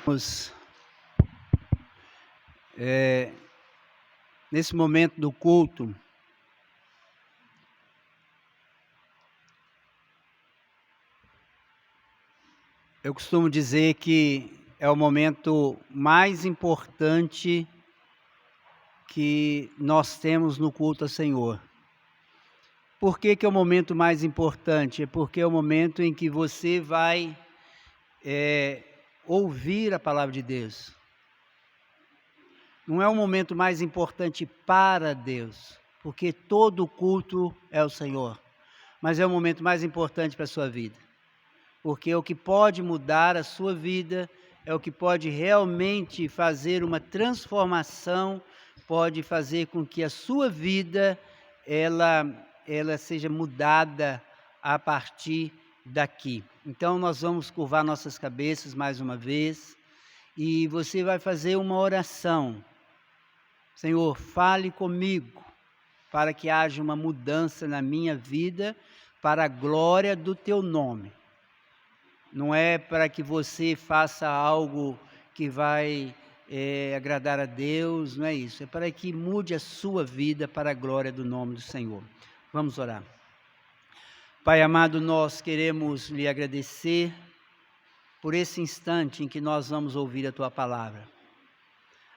Vamos, nesse momento do culto, eu costumo dizer que é o momento mais importante que nós temos no culto ao Senhor. Por que é o momento mais importante? É porque é o momento em que você vai ouvir a palavra de Deus. Não é o momento mais importante para Deus, porque todo culto é o Senhor, mas é o momento mais importante para a sua vida, porque é o que pode mudar a sua vida, é o que pode realmente fazer uma transformação, pode fazer com que a sua vida ela seja mudada a partir daqui. Então nós vamos curvar nossas cabeças mais uma vez e você vai fazer uma oração. Senhor, fale comigo para que haja uma mudança na minha vida para a glória do teu nome. Não é para que você faça algo que vai agradar a Deus, não é isso. É para que mude a sua vida para a glória do nome do Senhor. Vamos orar. Pai amado, nós queremos lhe agradecer por esse instante em que nós vamos ouvir a tua palavra.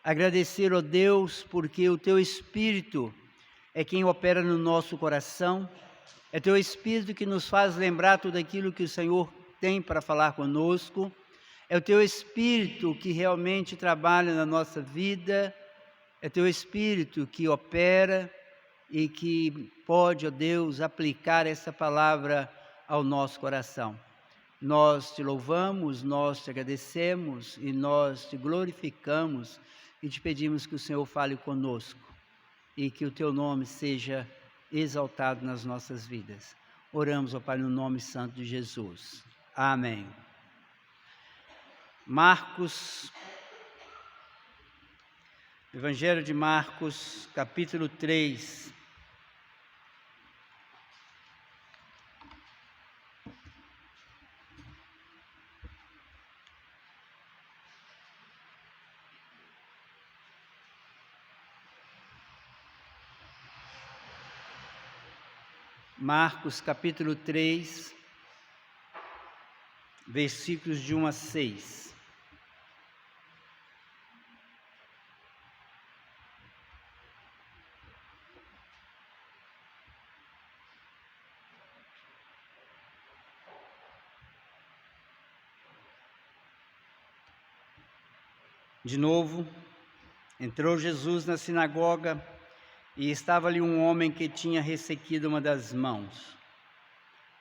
Agradecer, ó Deus, porque o teu Espírito é quem opera no nosso coração, é teu Espírito que nos faz lembrar tudo aquilo que o Senhor tem para falar conosco, é o teu Espírito que realmente trabalha na nossa vida, é teu Espírito que opera e que pode, ó Deus, aplicar essa palavra ao nosso coração. Nós te louvamos, nós te agradecemos e nós te glorificamos e te pedimos que o Senhor fale conosco e que o teu nome seja exaltado nas nossas vidas. Oramos, ó Pai, no nome santo de Jesus. Amém. Evangelho de Marcos, capítulo 3. Marcos, capítulo 3, versículos de 1 a 6. De novo, entrou Jesus na sinagoga e estava ali um homem que tinha ressequido uma das mãos.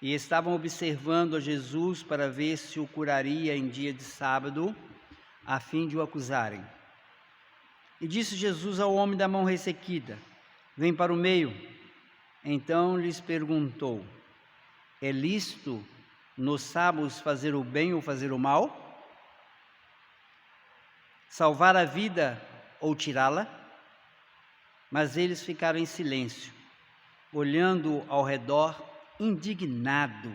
E estavam observando a Jesus para ver se o curaria em dia de sábado, a fim de o acusarem. E disse Jesus ao homem da mão ressequida: vem para o meio. Então lhes perguntou: é lícito nos sábados fazer o bem ou fazer o mal? Salvar a vida ou tirá-la? Mas eles ficaram em silêncio, olhando ao redor, indignado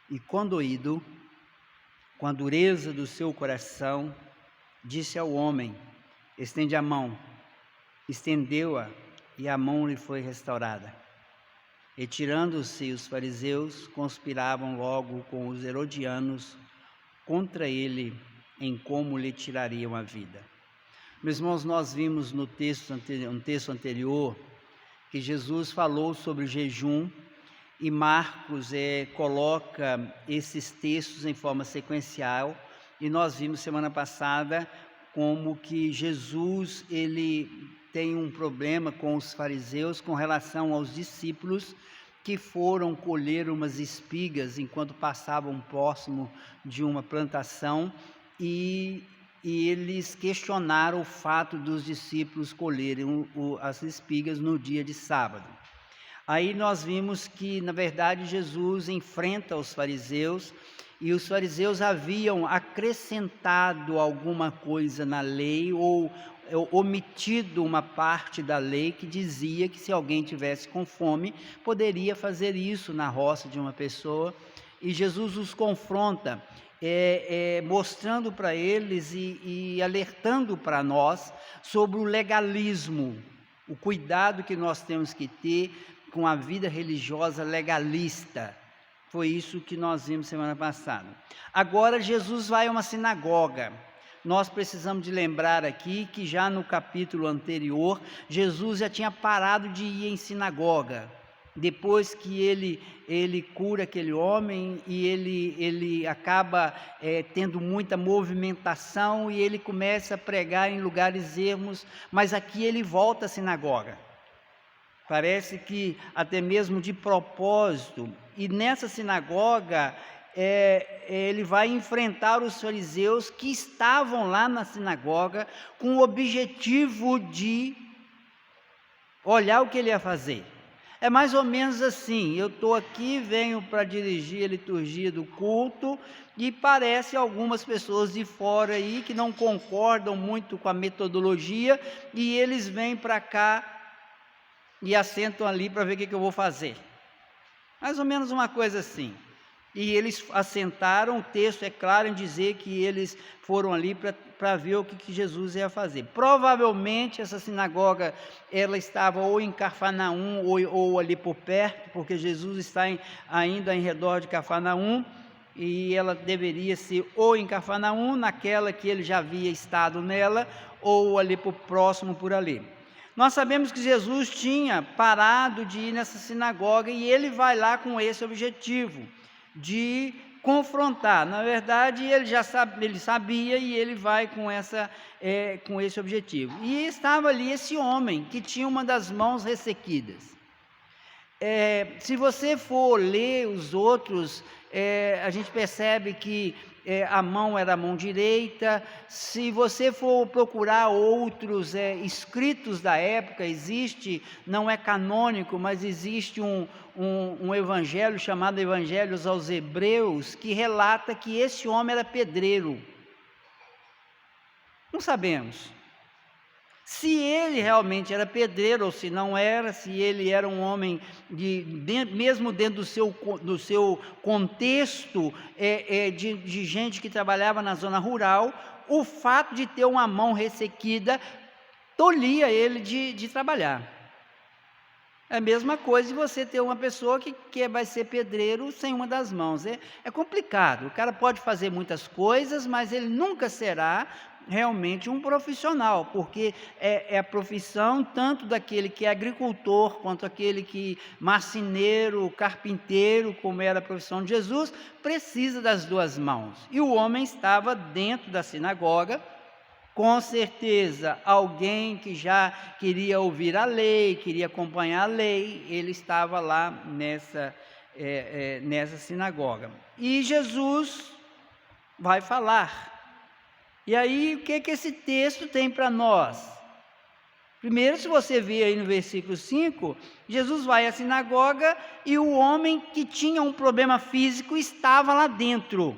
e condoído, com a dureza do seu coração, disse ao homem: estende a mão. Estendeu-a e a mão lhe foi restaurada. Retirando-se os fariseus, conspiravam logo com os herodianos contra ele em como lhe tirariam a vida. Meus irmãos, nós vimos no texto anterior que Jesus falou sobre o jejum e Marcos coloca esses textos em forma sequencial, e nós vimos semana passada como que Jesus ele tem um problema com os fariseus com relação aos discípulos que foram colher umas espigas enquanto passavam próximo de uma plantação e eles questionaram o fato dos discípulos colherem as espigas no dia de sábado. Aí nós vimos que, na verdade, Jesus enfrenta os fariseus e os fariseus haviam acrescentado alguma coisa na lei ou omitido uma parte da lei que dizia que se alguém tivesse com fome, poderia fazer isso na roça de uma pessoa. e Jesus os confronta, mostrando para eles e alertando para nós sobre o legalismo, o cuidado que nós temos que ter com a vida religiosa legalista. Foi isso que nós vimos semana passada. Agora Jesus vai a uma sinagoga. Nós precisamos de lembrar aqui que já no capítulo anterior, Jesus já tinha parado de ir em sinagoga. Depois que ele cura aquele homem e ele acaba tendo muita movimentação e ele começa a pregar em lugares ermos, mas aqui ele volta à sinagoga. Parece que até mesmo de propósito. E nessa sinagoga, ele vai enfrentar os fariseus que estavam lá na sinagoga com o objetivo de olhar o que ele ia fazer. É mais ou menos assim, eu estou aqui, venho para dirigir a liturgia do culto e parece algumas pessoas de fora aí que não concordam muito com a metodologia e eles vêm para cá e assentam ali para ver o que eu vou fazer. Mais ou menos uma coisa assim. E eles assentaram, o texto é claro em dizer que eles foram ali para ver o que Jesus ia fazer. Provavelmente essa sinagoga, ela estava ou em Cafarnaum ou ali por perto, porque Jesus está ainda em redor de Cafarnaum, e ela deveria ser ou em Cafarnaum, naquela que ele já havia estado nela, ou ali por próximo por ali. Nós sabemos que Jesus tinha parado de ir nessa sinagoga e ele vai lá com esse objetivo de confrontar. Na verdade, ele sabia e ele vai com esse objetivo. E estava ali esse homem que tinha uma das mãos ressequidas. Se você for ler os outros, a gente percebe que a mão era a mão direita. Se você for procurar outros escritos da época, não é canônico, mas existe um evangelho chamado Evangelhos aos Hebreus, que relata que esse homem era pedreiro. Não sabemos se ele realmente era pedreiro ou se não era, se ele era um homem, mesmo dentro do seu contexto de gente que trabalhava na zona rural, o fato de ter uma mão ressequida tolhia ele de trabalhar. É a mesma coisa de você ter uma pessoa que vai ser pedreiro sem uma das mãos. É complicado, o cara pode fazer muitas coisas, mas ele nunca será realmente um profissional, porque é a profissão tanto daquele que é agricultor, quanto aquele que marceneiro, carpinteiro, como era a profissão de Jesus, precisa das duas mãos. E o homem estava dentro da sinagoga, com certeza alguém que já queria ouvir a lei, queria acompanhar a lei, ele estava lá nessa sinagoga. E Jesus vai falar. E aí, o que esse texto tem para nós? Primeiro, se você ver aí no versículo 5, Jesus vai à sinagoga e o homem que tinha um problema físico estava lá dentro.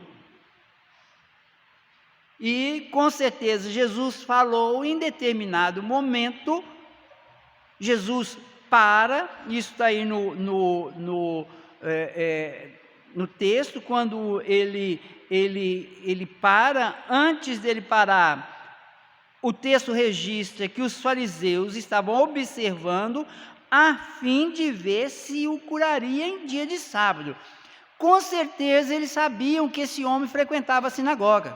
E, com certeza, Jesus falou em determinado momento, Jesus para, isso está aí no texto, quando ele para. Antes dele parar, o texto registra que os fariseus estavam observando a fim de ver se o curaria em dia de sábado. Com certeza eles sabiam que esse homem frequentava a sinagoga.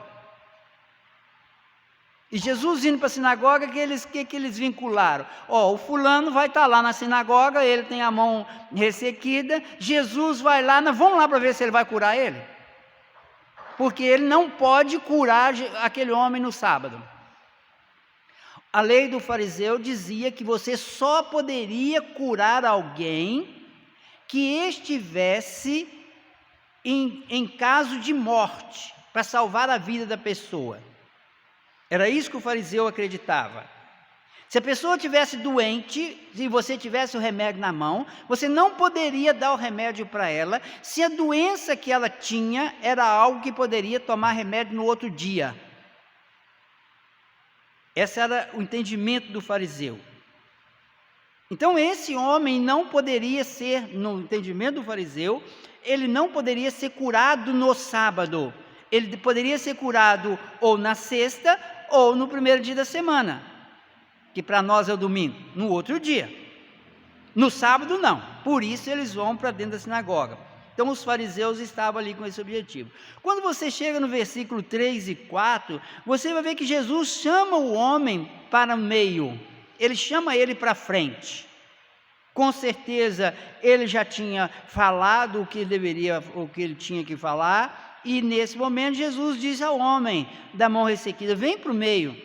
E Jesus indo para a sinagoga, que eles vincularam? O fulano vai estar lá na sinagoga, ele tem a mão ressequida, Jesus vai lá, vamos lá para ver se ele vai curar ele? Porque ele não pode curar aquele homem no sábado. A lei do fariseu dizia que você só poderia curar alguém que estivesse em caso de morte, para salvar a vida da pessoa. Era isso que o fariseu acreditava. Se a pessoa estivesse doente, se você tivesse o remédio na mão, você não poderia dar o remédio para ela, se a doença que ela tinha era algo que poderia tomar remédio no outro dia. Esse era o entendimento do fariseu. Então esse homem não poderia ser, no entendimento do fariseu, ele não poderia ser curado no sábado. Ele poderia ser curado ou na sexta ou no primeiro dia da semana, que para nós é o domingo, no outro dia. No sábado não, por isso eles vão para dentro da sinagoga. Então os fariseus estavam ali com esse objetivo. Quando você chega no versículo 3 e 4, você vai ver que Jesus chama o homem para o meio, ele chama ele para frente. Com certeza ele já tinha falado o que ele tinha que falar, e nesse momento Jesus diz ao homem da mão ressequida: vem para o meio.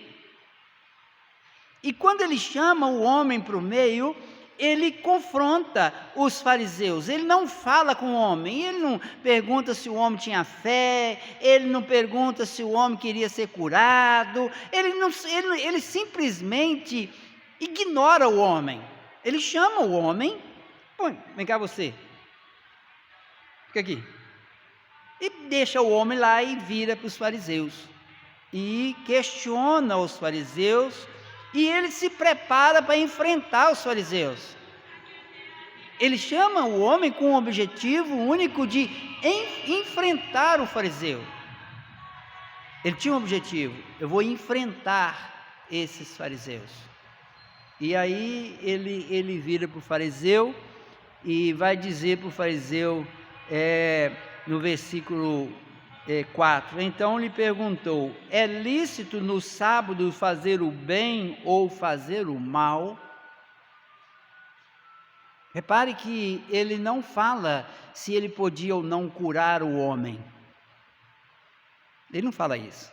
E quando ele chama o homem para o meio, ele confronta os fariseus. Ele não fala com o homem, ele não pergunta se o homem tinha fé, ele não pergunta se o homem queria ser curado, ele simplesmente ignora o homem. Ele chama o homem: vem cá você, fica aqui. E deixa o homem lá e vira para os fariseus. E questiona os fariseus, e ele se prepara para enfrentar os fariseus. Ele chama o homem com o objetivo único de enfrentar o fariseu. Ele tinha um objetivo: eu vou enfrentar esses fariseus. E aí ele vira para o fariseu e vai dizer para o fariseu, no versículo 4, então lhe perguntou: é lícito no sábado fazer o bem ou fazer o mal? Repare que ele não fala se ele podia ou não curar o homem. Ele não fala isso.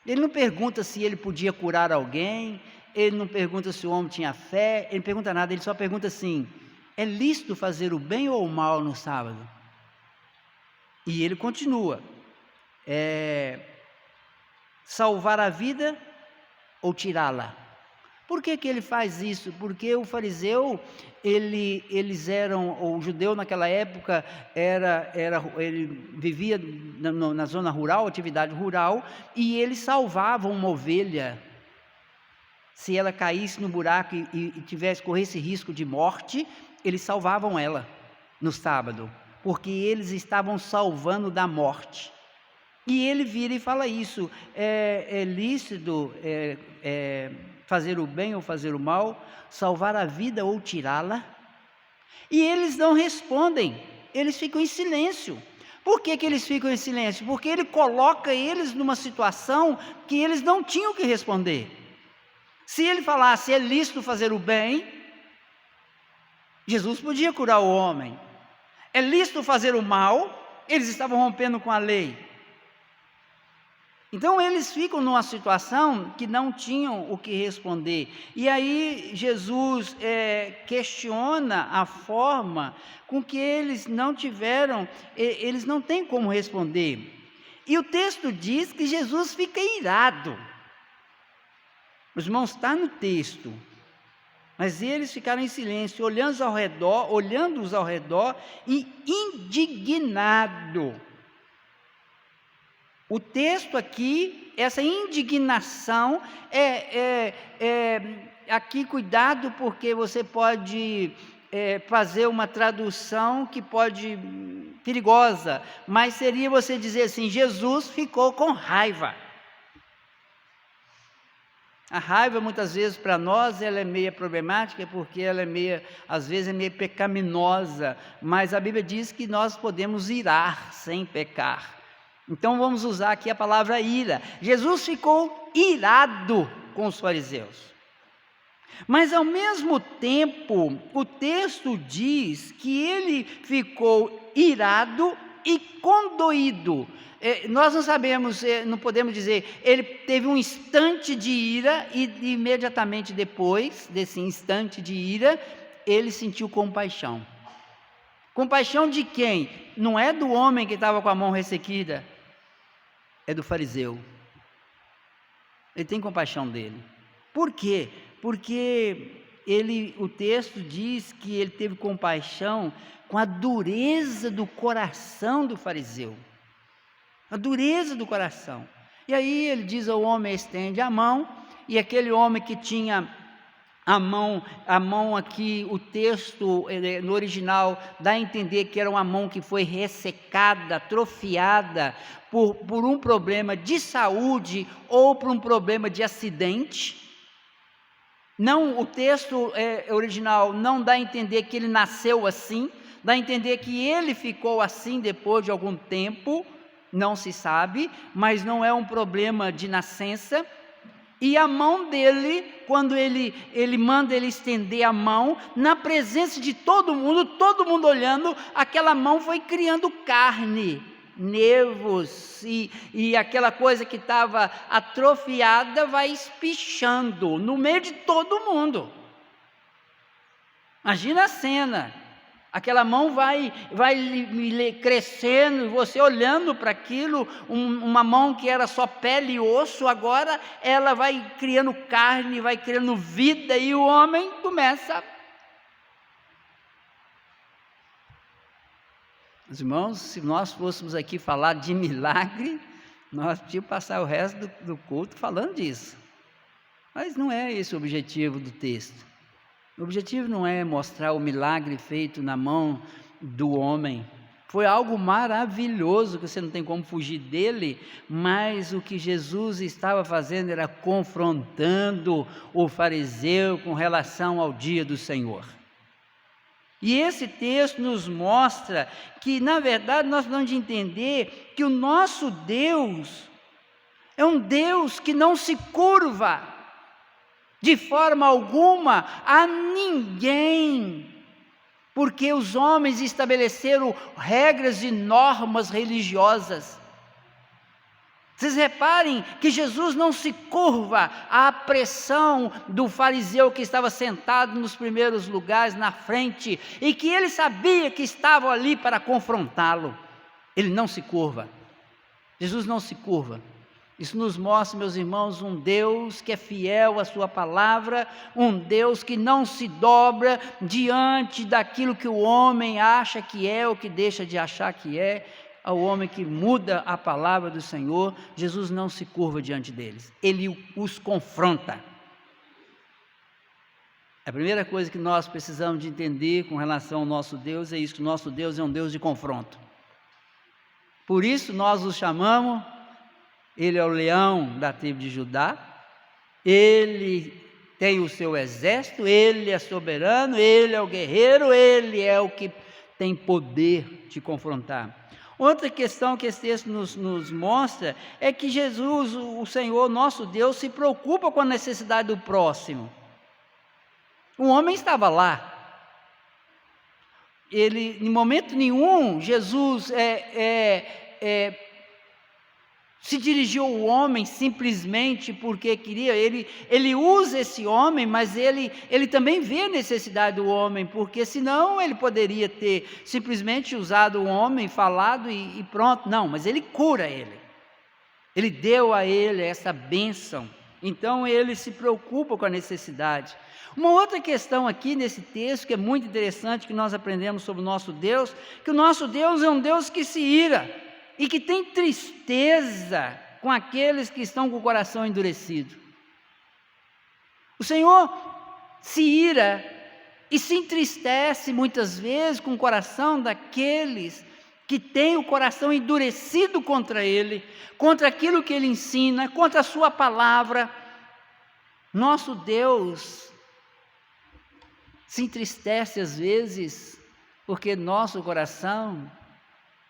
Ele não pergunta se ele podia curar alguém, ele não pergunta se o homem tinha fé, ele não pergunta nada, ele só pergunta assim: é lícito fazer o bem ou o mal no sábado? E ele continua: salvar a vida ou tirá-la? Por que ele faz isso? Porque o fariseu, o judeu naquela época, ele vivia na zona rural, atividade rural, e eles salvavam uma ovelha. Se ela caísse no buraco e corresse risco de morte, eles salvavam ela no sábado, porque eles estavam salvando da morte. E ele vira e fala isso: é lícito fazer o bem ou fazer o mal, salvar a vida ou tirá-la? E eles não respondem, eles ficam em silêncio. Por que eles ficam em silêncio? Porque ele coloca eles numa situação que eles não tinham que responder. Se ele falasse: é lícito fazer o bem, Jesus podia curar o homem. É lícito fazer o mal, eles estavam rompendo com a lei. Então eles ficam numa situação que não tinham o que responder. E aí Jesus questiona a forma com que eles não têm como responder. E o texto diz que Jesus fica irado. Os irmãos, está no texto. Mas eles ficaram em silêncio, olhando-os ao redor e indignado. O texto aqui, essa indignação aqui, cuidado, porque você pode fazer uma tradução que pode perigosa, mas seria você dizer assim: Jesus ficou com raiva. A raiva, muitas vezes, para nós, ela é meio problemática, porque ela às vezes é meio pecaminosa, mas a Bíblia diz que nós podemos irar sem pecar. Então vamos usar aqui a palavra ira. Jesus ficou irado com os fariseus. Mas ao mesmo tempo, o texto diz que ele ficou irado e condoído. Nós não sabemos, não podemos dizer, ele teve um instante de ira e imediatamente depois desse instante de ira, ele sentiu compaixão. Compaixão de quem? Não é do homem que estava com a mão ressequida, é do fariseu. Ele tem compaixão dele. Por quê? Porque o texto diz que ele teve compaixão com a dureza do coração do fariseu. A dureza do coração. E aí ele diz ao homem: estende a mão, e aquele homem que tinha A mão aqui, o texto no original dá a entender que era uma mão que foi ressecada, atrofiada por um problema de saúde ou por um problema de acidente. Não, o texto original não dá a entender que ele nasceu assim, dá a entender que ele ficou assim depois de algum tempo, não se sabe, mas não é um problema de nascença. E a mão dele, quando ele manda ele estender a mão, na presença de todo mundo olhando, aquela mão foi criando carne, nervos, e aquela coisa que estava atrofiada vai espichando no meio de todo mundo. Imagina a cena. Aquela mão vai crescendo, e você olhando para aquilo, uma mão que era só pele e osso, agora ela vai criando carne, vai criando vida, e o homem começa. Os irmãos, se nós fôssemos aqui falar de milagre, nós tínhamos que passar o resto do culto falando disso. Mas não é esse o objetivo do texto. O objetivo não é mostrar o milagre feito na mão do homem. Foi algo maravilhoso, que você não tem como fugir dele, mas o que Jesus estava fazendo era confrontando o fariseu com relação ao dia do Senhor. E esse texto nos mostra que, na verdade, nós precisamos de entender que o nosso Deus é um Deus que não se curva de forma alguma a ninguém, porque os homens estabeleceram regras e normas religiosas. Vocês reparem que Jesus não se curva à pressão do fariseu que estava sentado nos primeiros lugares na frente, e que ele sabia que estavam ali para confrontá-lo. Ele não se curva. Jesus não se curva. Isso nos mostra, meus irmãos, um Deus que é fiel à sua palavra, um Deus que não se dobra diante daquilo que o homem acha que é ou que deixa de achar que é, ao homem que muda a palavra do Senhor. Jesus não se curva diante deles, ele os confronta. A primeira coisa que nós precisamos de entender com relação ao nosso Deus é isso, que o nosso Deus é um Deus de confronto. Por isso nós o chamamos. Ele é o leão da tribo de Judá, ele tem o seu exército, ele é soberano, ele é o guerreiro, ele é o que tem poder de confrontar. Outra questão que esse texto nos mostra é que Jesus, o Senhor, nosso Deus, se preocupa com a necessidade do próximo. O homem estava lá. Ele, em momento nenhum, Jesus se dirigiu ao homem simplesmente porque queria. Ele usa esse homem, mas ele também vê a necessidade do homem, porque senão ele poderia ter simplesmente usado o homem, falado e pronto. Não, mas ele cura ele deu a ele essa bênção, então ele se preocupa com a necessidade. Uma outra questão aqui nesse texto, que é muito interessante, que nós aprendemos sobre o nosso Deus, que o nosso Deus é um Deus que se ira, e que tem tristeza com aqueles que estão com o coração endurecido. O Senhor se ira e se entristece muitas vezes com o coração daqueles que têm o coração endurecido contra Ele, contra aquilo que Ele ensina, contra a Sua palavra. Nosso Deus se entristece às vezes, porque nosso coração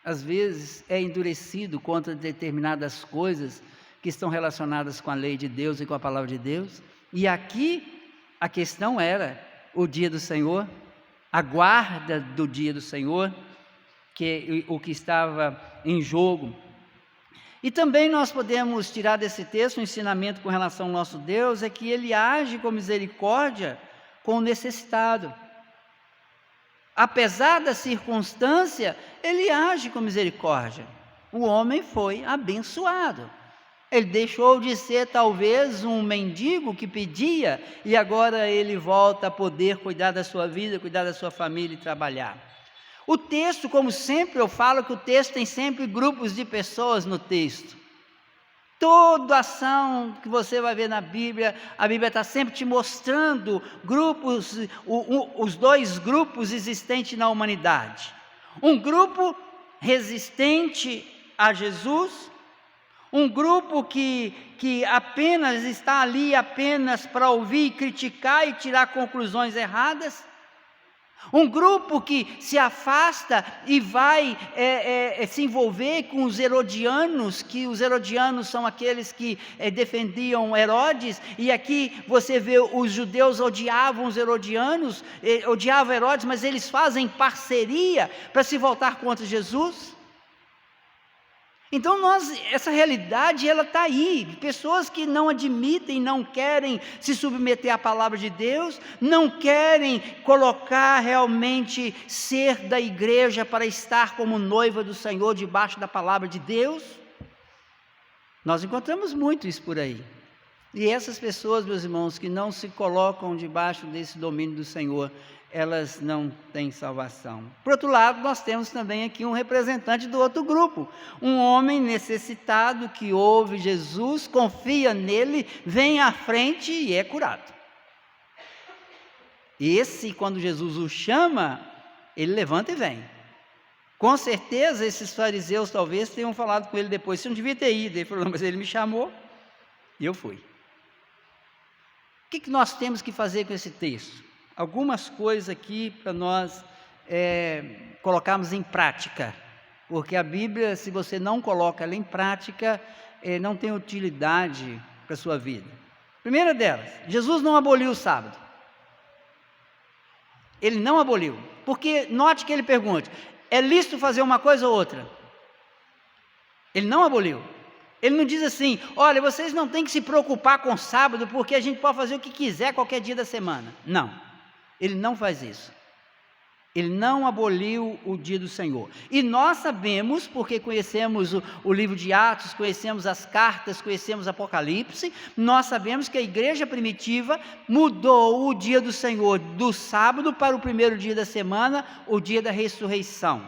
às vezes é endurecido contra determinadas coisas que estão relacionadas com a lei de Deus e com a palavra de Deus. E aqui a questão era o dia do Senhor, a guarda do dia do Senhor, que o que estava em jogo. E também nós podemos tirar desse texto um ensinamento com relação ao nosso Deus, é que Ele age com misericórdia com o necessitado. Apesar da circunstância, Ele age com misericórdia. O homem foi abençoado. Ele deixou de ser talvez um mendigo que pedia, e agora ele volta a poder cuidar da sua vida, cuidar da sua família e trabalhar. O texto, como sempre eu falo, que o texto tem sempre grupos de pessoas no texto. Toda ação que você vai ver na Bíblia, a Bíblia está sempre te mostrando grupos, os dois grupos existentes na humanidade. Um grupo resistente a Jesus, um grupo que apenas está ali apenas para ouvir, criticar e tirar conclusões erradas. Um grupo que se afasta e vai se envolver com os herodianos, que os herodianos são aqueles que defendiam Herodes, e aqui você vê os judeus odiavam os herodianos, odiavam Herodes, mas eles fazem parceria para se voltar contra Jesus. Então essa realidade, ela está aí, pessoas que não admitem, não querem se submeter à palavra de Deus, não querem colocar realmente ser da igreja para estar como noiva do Senhor debaixo da palavra de Deus. Nós encontramos muito isso por aí. E essas pessoas, meus irmãos, que não se colocam debaixo desse domínio do Senhor, elas não têm salvação. Por outro lado, nós temos também aqui um representante do outro grupo, um homem necessitado que ouve Jesus, confia nele, vem à frente e é curado. Esse, quando Jesus o chama, ele levanta e vem. Com certeza, esses fariseus talvez tenham falado com ele depois, você não devia ter ido. Ele falou, mas ele me chamou e eu fui. O que nós temos que fazer com esse texto? Algumas coisas aqui para nós colocarmos em prática, porque a Bíblia, se você não coloca ela em prática, não tem utilidade para a sua vida. Primeira delas, Jesus não aboliu o sábado. Ele não aboliu, porque note que ele pergunta, é lícito fazer uma coisa ou outra? Ele não aboliu. Ele não diz assim, olha, vocês não têm que se preocupar com o sábado, porque a gente pode fazer o que quiser qualquer dia da semana. Não. Ele não faz isso. Ele não aboliu o dia do Senhor. E nós sabemos, porque conhecemos o livro de Atos, conhecemos as cartas, conhecemos Apocalipse, nós sabemos que a igreja primitiva mudou o dia do Senhor do sábado para o primeiro dia da semana, o dia da ressurreição.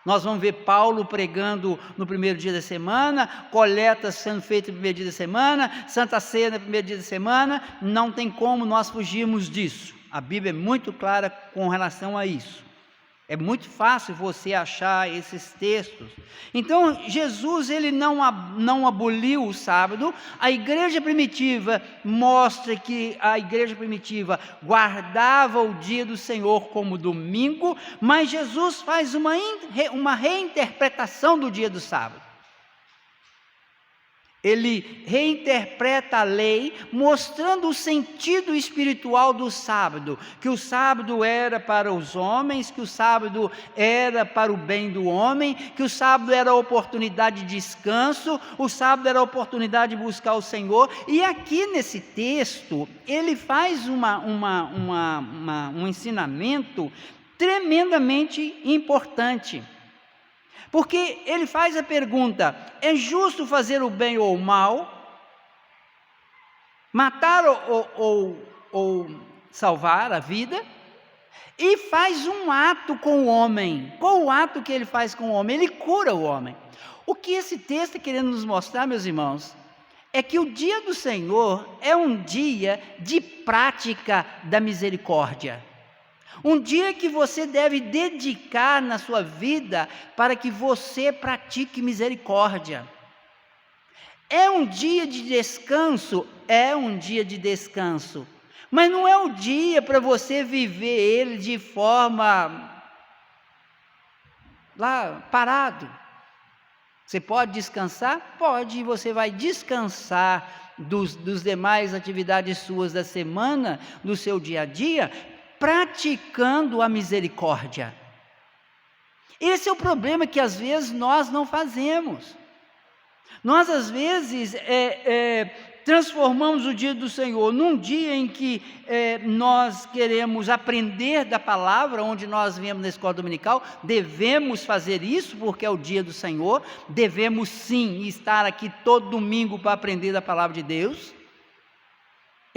Nós vamos ver Paulo pregando no primeiro dia da semana, coletas sendo feitas no primeiro dia da semana, Santa Ceia no primeiro dia da semana, não tem como nós fugirmos disso. A Bíblia é muito clara com relação a isso. É muito fácil você achar esses textos. Então, Jesus, ele não aboliu o sábado. A igreja primitiva mostra que a igreja primitiva guardava o dia do Senhor como domingo, mas Jesus faz uma reinterpretação do dia do sábado. Ele reinterpreta a lei, mostrando o sentido espiritual do sábado, que o sábado era para os homens, que o sábado era para o bem do homem, que o sábado era a oportunidade de descanso, o sábado era a oportunidade de buscar o Senhor. E aqui nesse texto, ele faz um ensinamento tremendamente importante. Porque ele faz a pergunta, é justo fazer o bem ou o mal? Matar ou salvar a vida? E faz um ato com o homem. Qual o ato que ele faz com o homem? Ele cura o homem. O que esse texto está querendo nos mostrar, meus irmãos, é que o dia do Senhor é um dia de prática da misericórdia. Um dia que você deve dedicar na sua vida para que você pratique misericórdia. É um dia de descanso? É um dia de descanso. Mas não é o dia para você viver ele de forma parado. Você pode descansar? Pode, e você vai descansar dos demais atividades suas da semana, do seu dia a dia, praticando a misericórdia. Esse é o problema que às vezes nós não fazemos. Nós às vezes transformamos o dia do Senhor num dia em que nós queremos aprender da palavra, onde nós viemos na escola dominical, devemos fazer isso porque é o dia do Senhor, devemos sim estar aqui todo domingo para aprender da palavra de Deus.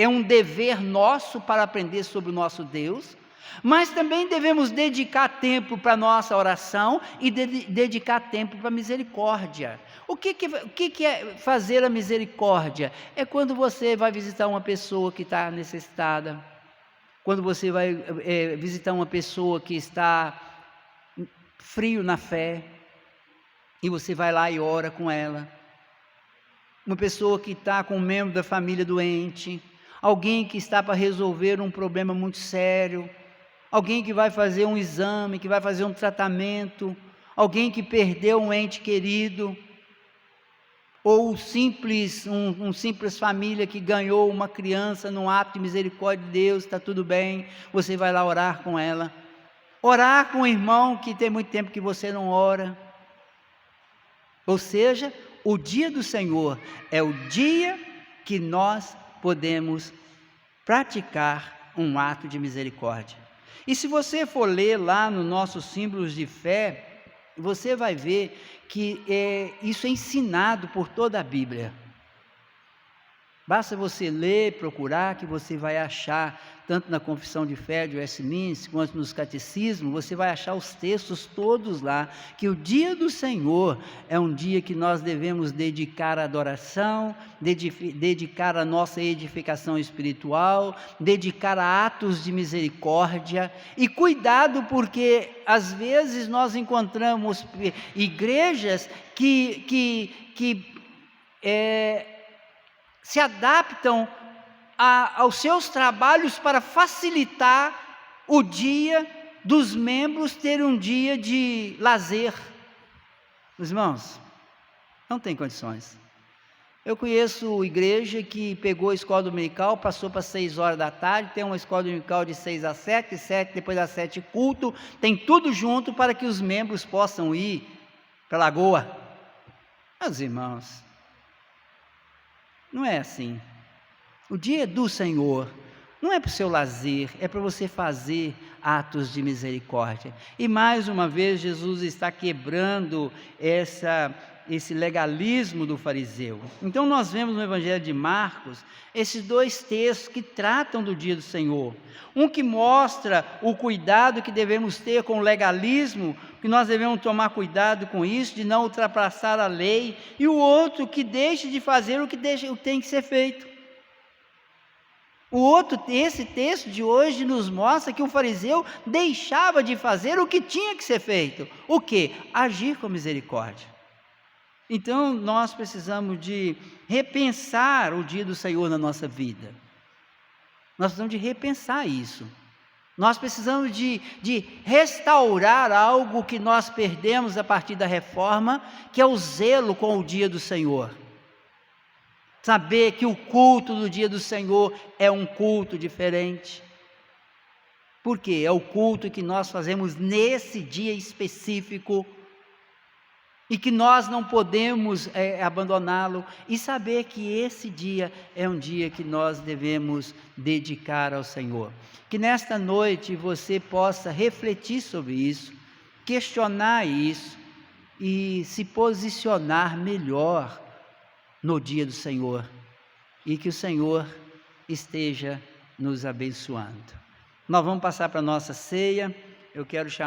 É um dever nosso para aprender sobre o nosso Deus, Mas também devemos dedicar tempo para a nossa oração e dedicar tempo para a misericórdia. O que é fazer a misericórdia? É quando você vai visitar uma pessoa que está necessitada, quando você vai visitar uma pessoa que está frio na fé, e você vai lá e ora com ela. Uma pessoa que está com um membro da família doente, alguém que está para resolver um problema muito sério, alguém que vai fazer um exame, que vai fazer um tratamento, alguém que perdeu um ente querido, ou um simples família que ganhou uma criança num ato de misericórdia de Deus, está tudo bem, você vai lá orar com ela. Orar com um irmão que tem muito tempo que você não ora. Ou seja, o dia do Senhor é o dia que nós podemos praticar um ato de misericórdia. E se você for ler lá nos nossos símbolos de fé, você vai ver que isso é ensinado por toda a Bíblia. Basta você ler, procurar, que você vai achar, tanto na Confissão de Fé de Westminster, quanto nos catecismos, você vai achar os textos todos lá, que o dia do Senhor é um dia que nós devemos dedicar à adoração, dedicar à nossa edificação espiritual, dedicar a atos de misericórdia, e cuidado, porque às vezes nós encontramos igrejas que se adaptam aos seus trabalhos para facilitar o dia dos membros terem um dia de lazer. Meus irmãos, não tem condições. Eu conheço igreja que pegou a escola dominical, passou para 6 horas da tarde, tem uma escola dominical de 6 às 7, 7 depois das 7 culto, tem tudo junto para que os membros possam ir para a lagoa. Meus irmãos, não é assim. O dia do Senhor não é para o seu lazer, é para você fazer atos de misericórdia. E mais uma vez Jesus está quebrando esse legalismo do fariseu. Então nós vemos no Evangelho de Marcos esses 2 textos que tratam do dia do Senhor. Um que mostra o cuidado que devemos ter com o legalismo, que nós devemos tomar cuidado com isso, de não ultrapassar a lei, e o outro que deixe de fazer o que tem que ser feito. Esse texto de hoje nos mostra que o fariseu deixava de fazer o que tinha que ser feito. O quê? Agir com misericórdia. Então nós precisamos de repensar o dia do Senhor na nossa vida. Nós precisamos de repensar isso. Nós precisamos de restaurar algo que nós perdemos a partir da reforma, que é o zelo com o dia do Senhor. Saber que o culto do dia do Senhor é um culto diferente. Por quê? É o culto que nós fazemos nesse dia específico e que nós não podemos abandoná-lo, e saber que esse dia é um dia que nós devemos dedicar ao Senhor. Que nesta noite você possa refletir sobre isso, questionar isso e se posicionar melhor no dia do Senhor, e que o Senhor esteja nos abençoando. Nós vamos passar para a nossa ceia. Eu quero chamar